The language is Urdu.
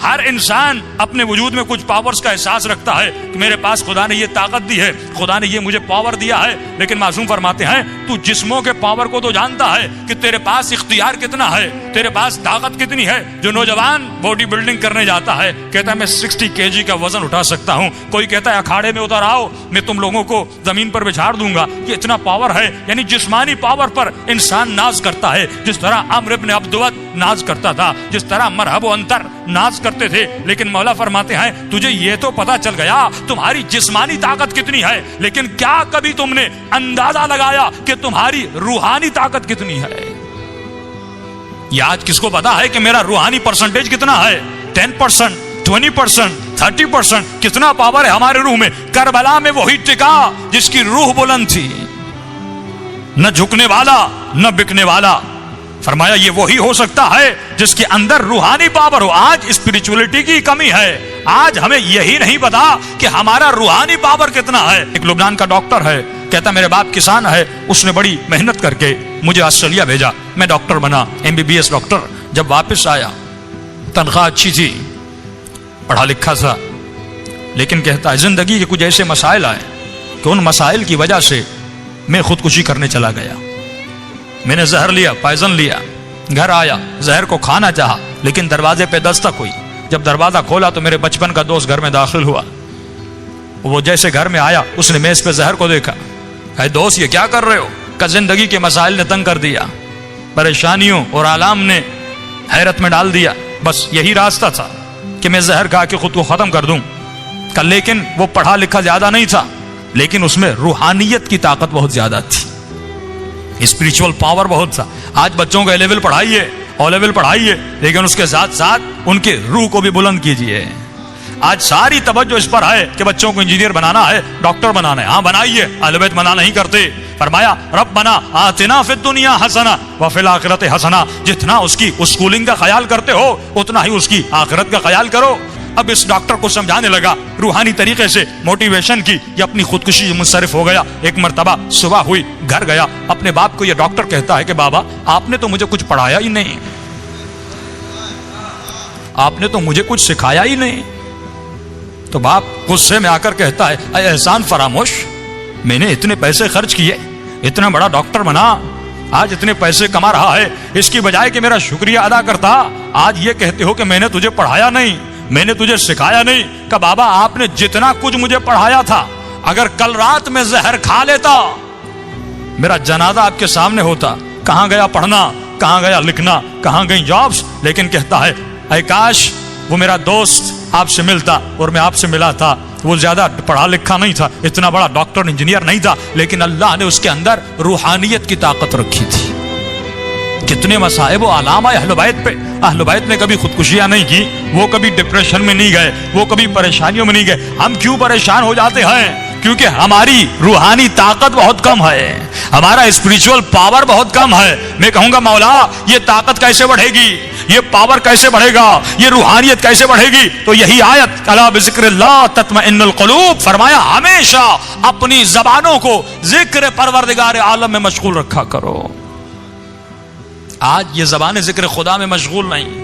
ہر انسان اپنے وجود میں کچھ پاورز کا احساس رکھتا ہے کہ میرے پاس خدا نے یہ طاقت دی ہے، خدا نے یہ مجھے پاور دیا ہے، لیکن معصوم فرماتے ہیں تو جسموں کے پاور کو تو جانتا ہے کہ تیرے پاس اختیار کتنا ہے، تیرے پاس طاقت کتنی ہے۔ جو نوجوان باڈی بلڈنگ کرنے جاتا ہے کہتا ہے میں 60 kg کا وزن اٹھا سکتا ہوں، کوئی کہتا ہے اکھاڑے میں اتر آؤ میں تم لوگوں کو زمین پر بچھاڑ دوں گا، یہ اتنا پاور ہے۔ یعنی جسمانی پاور پر انسان ناز کرتا ہے، جس طرح عمرو ابن عبدود ناز کرتا تھا، جس طرح مرحب و انتر ناز کرتے تھے۔ لیکن مولا فرماتے ہیں تجھے یہ تو پتا چل گیا تمہاری جسمانی طاقت کتنی ہے، لیکن کیا کبھی تم نے اندازہ لگایا کہ تمہاری روحانی طاقت کتنی ہے؟ یہ آج کس کو پتا ہے کہ میرا روحانی پرسنٹیج کتنا ہے؟ 10%، 20%، 30%، کتنا پاور ہے ہمارے روح میں؟ کربلا میں وہی ٹکا جس کی روح بلند تھی، نہ جھکنے والا نہ بکنے والا۔ فرمایا یہ وہی ہو سکتا ہے جس کے اندر روحانی پاور ہو۔ آج اسپرچولیٹی کی کمی ہے، آج ہمیں یہی نہیں پتا کہ ہمارا روحانی پاور کتنا ہے۔ ایک لبنان کا ڈاکٹر ہے، کہتا میرے باپ کسان ہے، اس نے بڑی محنت کر کے مجھے آسٹریلیا بھیجا، میں ڈاکٹر بنا، MBBS ڈاکٹر۔ جب واپس آیا تنخواہ اچھی تھی، پڑھا لکھا تھا، لیکن کہتا ہے زندگی کے کچھ ایسے مسائل آئے کہ ان مسائل کی وجہ سے میں خودکشی کرنے چلا گیا۔ میں نے زہر لیا، پائزن لیا، گھر آیا، زہر کو کھانا چاہا، لیکن دروازے پہ دستک ہوئی۔ جب دروازہ کھولا تو میرے بچپن کا دوست گھر میں داخل ہوا۔ وہ جیسے گھر میں آیا اس نے میز پہ زہر کو دیکھا، کہا دوست یہ کیا کر رہے ہو؟ کہ زندگی کے مسائل نے تنگ کر دیا، پریشانیوں اور آلام نے حیرت میں ڈال دیا، بس یہی راستہ تھا کہ میں زہر کھا کے خود کو ختم کر دوں۔ کہ لیکن وہ پڑھا لکھا زیادہ نہیں تھا، لیکن اس میں روحانیت کی طاقت بہت زیادہ تھی، اسپریچول پاور بہت تھا۔ آج بچوں کو A لیول پڑھائیے، O لیول پڑھائیے، لیکن اس کے ساتھ ساتھ ان کے روح کو بھی بلند کیجیے۔ آج ساری توجہ اس پر ہے کہ بچوں کو انجینئر بنانا ہے، ڈاکٹر بنانا ہے، ہاں بنائیے، اہل بیت منع نہیں کرتے۔ فرمایا ربنا آتنا فی الدنیا حسنہ وفی الآخرۃ حسنہ، جتنا اس کی اسکولنگ کا خیال کرتے ہو اتنا ہی اس کی آخرت کا خیال کرو۔ اب اس ڈاکٹر کو سمجھانے لگا روحانی طریقے سے، موٹیویشن کی، یہ اپنی خودکشی سے منصرف ہو گیا۔ ایک مرتبہ صبح ہوئی، گھر گیا، اپنے باپ کو یہ ڈاکٹر کہتا ہے کہ بابا آپ نے تو مجھے کچھ پڑھایا ہی نہیں، آپ نے تو مجھے کچھ سکھایا ہی نہیں۔ تو باپ غصے میں آ کر کہتا ہے اے احسان فراموش، میں نے اتنے پیسے خرچ کیے، اتنا بڑا ڈاکٹر بنا، آج اتنے پیسے کما رہا ہے، اس کی بجائے کہ میرا شکریہ ادا کرتا، آج یہ کہتے ہو کہ میں نے تجھے پڑھایا نہیں، میں نے تجھے سکھایا نہیں۔ کہ بابا آپ نے جتنا کچھ مجھے پڑھایا تھا، اگر کل رات میں زہر کھا لیتا میرا جنازہ آپ کے سامنے ہوتا۔ کہاں گیا پڑھنا، کہاں گیا لکھنا، کہاں گئی جابس؟ لیکن کہتا ہے اے کاش وہ میرا دوست آپ سے ملتا اور میں آپ سے ملا تھا، وہ زیادہ پڑھا لکھا نہیں تھا، اتنا بڑا ڈاکٹر انجینئر نہیں تھا، لیکن اللہ نے اس کے اندر روحانیت کی طاقت رکھی تھی۔ کتنے مصائب و علام آئے اہل بیت پہ، اہل بیت نے کبھی خودکشیاں نہیں کی، وہ کبھی ڈپریشن میں نہیں گئے، وہ کبھی پریشانیوں میں نہیں گئے۔ ہم کیوں پریشان ہو جاتے ہیں؟ کیونکہ ہماری روحانی طاقت بہت کم ہے، ہمارا اسپریچول پاور بہت کم ہے۔ میں کہوں گا مولا یہ طاقت کیسے بڑھے گی، یہ پاور کیسے بڑھے گا، یہ روحانیت کیسے بڑھے گی؟ تو یہی آیت الا بذکر اللہ تطمئن القلوب، فرمایا ہمیشہ اپنی زبانوں کو ذکر پروردگار عالم میں مشغول رکھا کرو۔ آج یہ زبانیں ذکر خدا میں مشغول نہیں،